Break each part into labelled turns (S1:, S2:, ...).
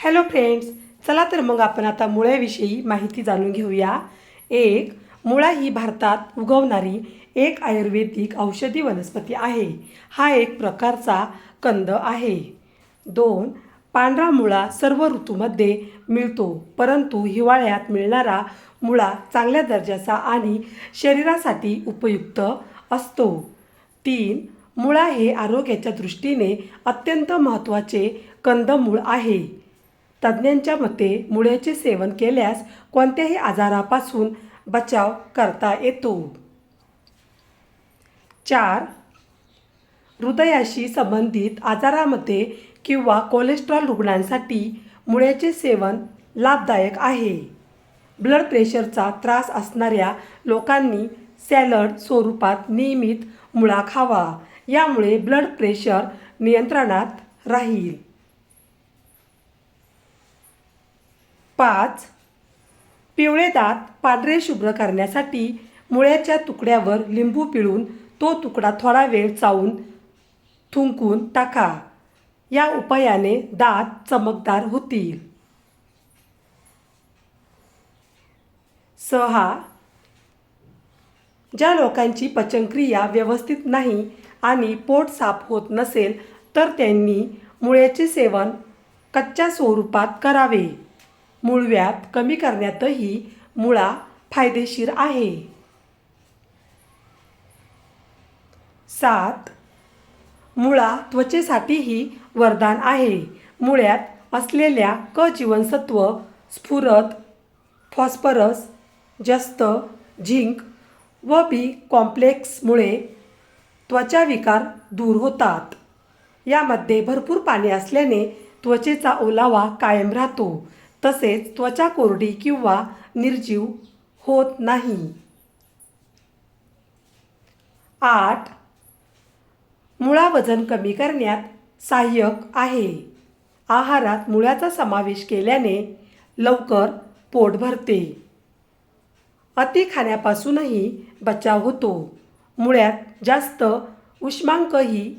S1: Hello friends, चला तर मग आपण आता मुळ्याविषयी माहिती जाणून घेऊया. एक, मुळा ही भारतात उगवणारी एक आयुर्वेदिक औषधी वनस्पती आहे. हा एक प्रकारचा कंद आहे. दोन, पांढरा मुळा सर्व ऋतूमध्ये मिळतो, परंतु हिवाळ्यात मिळणारा मुळा चांगल्या दर्जाचा आणि शरीरासाठी उपयुक्त असतो. तीन, मुळा हे आरोग्याच्या दृष्टीने अत्यंत महत्त्वाचे कंदमूळ आहे. तज्ज्ञांच्या मते मुळ्याचे सेवन केल्यास कोणत्याही आजारापासून बचाव करता येतो. चार, हृदयाशी संबंधित आजारामध्ये किंवा कोलेस्ट्रॉल रुग्णांसाठी मुळ्याचे सेवन लाभदायक आहे. ब्लड प्रेशरचा त्रास असणाऱ्या लोकांनी सॅलड स्वरूपात नियमित मुळा खावा. यामुळे ब्लड प्रेशर नियंत्रणात राहील. पाच, पिवळे दात पांढरे शुभ्र करण्यासाठी मुळ्याच्या तुकड्यावर लिंबू पिळून तो तुकडा थोडा वेळ चावून थुंकून टाका. या उपायाने दात चमकदार होतील. सहा, ज्या लोकांची पचनक्रिया व्यवस्थित नाही आणि पोट साफ होत नसेल तर त्यांनी मुळ्याचे सेवन कच्च्या स्वरूपात करावे. मूळव्याध कमी करण्यातही मुळा फायदेशीर आहे. सात, मुळा त्वचेसाठीही वरदान आहे. मुळ्यात असलेल्या क जीवनसत्व, स्फुरद, फॉस्फरस, जस्त, झिंक व बी कॉम्प्लेक्समुळे त्वचाविकार दूर होतात. यामध्ये भरपूर पाणी असल्याने त्वचेचा ओलावा कायम राहतो, तसेच त्वचा कोरडी किंवा निर्जीव होत नाही. आठ, मुळा वजन कमी करण्यात सहाय्यक आहे. आहारात मुळ्याचा समावेश केल्याने लवकर पोट भरते. अति खाण्यापासूनही बचाव होतो. मुळ्यात जास्त उष्मांकही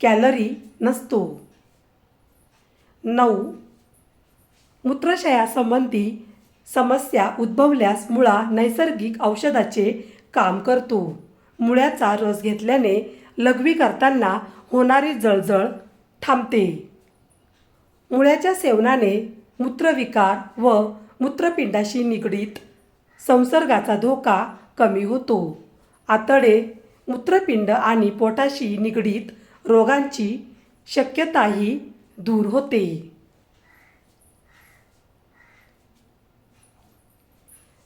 S1: कॅलरी नसतो. नऊ, मूत्रशयासंबंधी समस्या उद्भवल्यास मुळा नैसर्गिक औषधाचे काम करतो. मुळ्याचा रस घेतल्याने लघवी करताना होणारी जळजळ थांबते. मुळ्याच्या सेवनाने मूत्रविकार व मूत्रपिंडाशी निगडीत संसर्गाचा धोका कमी होतो. आतडे, मूत्रपिंड आणि पोटाशी निगडीत रोगांची शक्यताही दूर होते.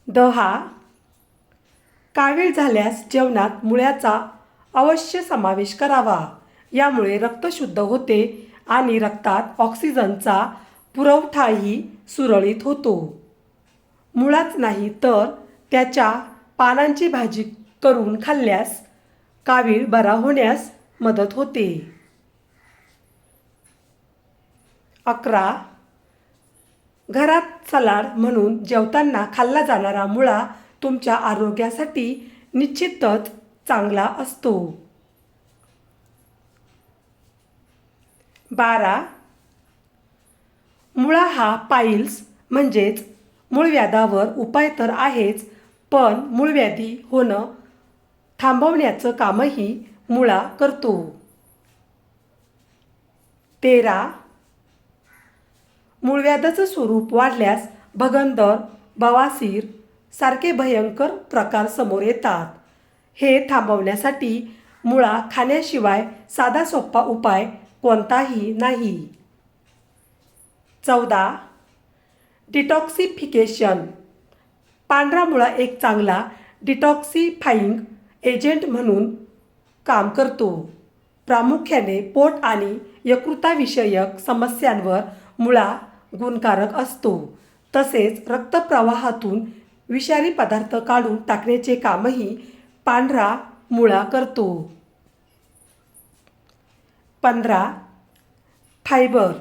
S1: दहा, कावीळ झाल्यास जेवणात मुळ्याचा अवश्य समावेश करावा. यामुळे रक्त शुद्ध होते आणि रक्तात ऑक्सिजनचा पुरवठाही सुरळीत होतो. मुळाच नाही तर त्याच्या पानांची भाजी करून खाल्ल्यास कावीळ बरा होण्यास मदत होते. 11, घरात सलाड म्हणून जेवताना खाल्ला जाणारा मुळा तुमच्या आरोग्यासाठी निश्चितच चांगला असतो. 12, मुळा हा पाईल्स म्हणजेच मूळव्याधावर उपाय तर आहेच, पण मूळव्याधी होणं थांबवण्याचं कामही मुळा करतो. 13, मूळव्याधाचं स्वरूप वाढल्यास भगंदर, बवासीर सारखे भयंकर प्रकार समोर येतात. हे थांबवण्यासाठी मुळा खाण्याशिवाय साधा सोपा उपाय कोणताही नाही. 14, डिटॉक्सिफिकेशन. पांढरा मुळा एक चांगला डिटॉक्सिफाईंग एजंट म्हणून काम करतो. प्रामुख्याने पोट आणि यकृताविषयक समस्यांवर मुळा गुणकारक असतो. तसेच रक्तप्रवाहातून विषारी पदार्थ काढून टाकण्याचे कामही पांढरा मुळा करतो. 15, फायबर.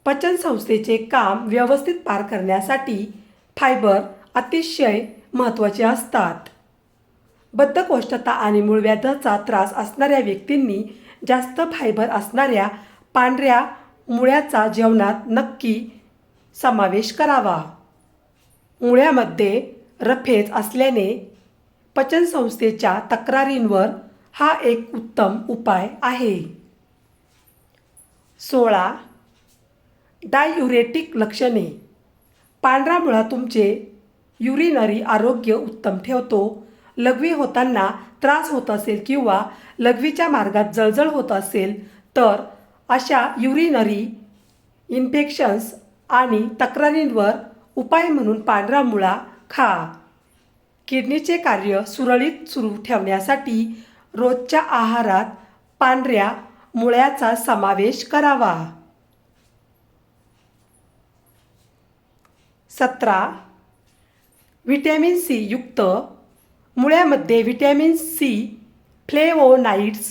S1: पचनसंस्थेचे काम व्यवस्थित पार करण्यासाठी फायबर अतिशय महत्त्वाचे असतात. बद्धकोष्ठता आणि मूळव्याधाचा त्रास असणाऱ्या व्यक्तींनी जास्त फायबर असणाऱ्या पांढऱ्या मुळ्याचा जेवणात नक्की समावेश करावा। मुळ्यामध्ये रफेज असल्याने पचनसंस्थेच्या तक्रारींवर हा एक उत्तम उपाय आहे। 16. डाययुरेटिक लक्षणे। पांढरा मुळा तुमचे युरिनरी आरोग्य उत्तम ठेवतो। लघवी होताना त्रास होत असेल किंवा लघवीच्या मार्गात जळजळ होत असेल तर अशा युरिनरी इन्फेक्शन्स आणि तक्रारींवर उपाय म्हणून पांढरा मुळा खा। किडनीचे कार्य सुरळीत सुरू ठेवण्यासाठी रोजच्या आहारात पांढऱ्या मुळ्याचा समावेश करावा। 17. व्हिटॅमिन सी युक्त। मुळ्यामध्ये व्हिटॅमिन सी, फ्लेवोनाइड्स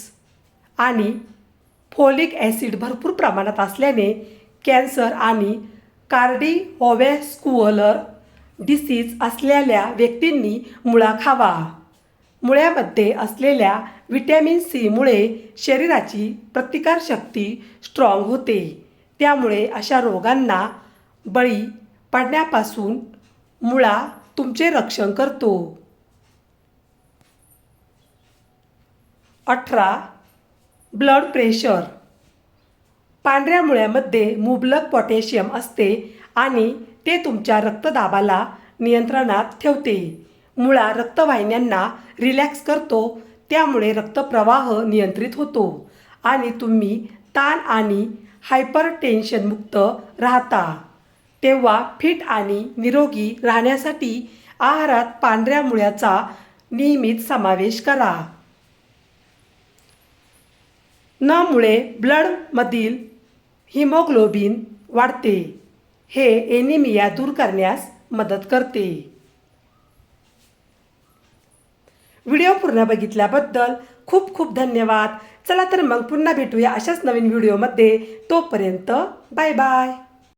S1: आणि फोलिक ॲसिड भरपूर प्रमाणात असल्याने कॅन्सर आणि कार्डिओव्हॅस्क्युलर डिसीज असलेल्या व्यक्तींनी मुळा खावा। मुळ्यामध्ये असलेल्या व्हिटॅमिन सीमुळे शरीराची प्रतिकारशक्ती स्ट्रॉंग होते, त्यामुळे अशा रोगांना बळी पडण्यापासून मुळा तुमचे रक्षण करतो। 18. Blood pressure. पांढऱ्या मुळ्यामध्ये मुबलक पोटॅशियम असते आणि ते तुमच्या रक्तदाबाला नियंत्रणात ठेवते। मुळा रक्तवाहिन्यांना रिलॅक्स करतो, त्यामुळे रक्तप्रवाह नियंत्रित होतो आणि तुम्ही ताण आणि हायपरटेन्शन मुक्त राहता। तेव्हा फिट आणि निरोगी राहण्यासाठी आहारात पांढऱ्या मुळ्याचा नियमित समावेश करा। न मुळे ब्लडमधील हिमोग्लोबिन वाढते, हे एनिमिया दूर करण्यास मदत करते। व्हिडिओ पूर्ण बघितल्याबद्दल खूप खूप धन्यवाद। चला तर मग पुन्हा भेटूया अशाच नवीन व्हिडिओमध्ये। तोपर्यंत बाय बाय।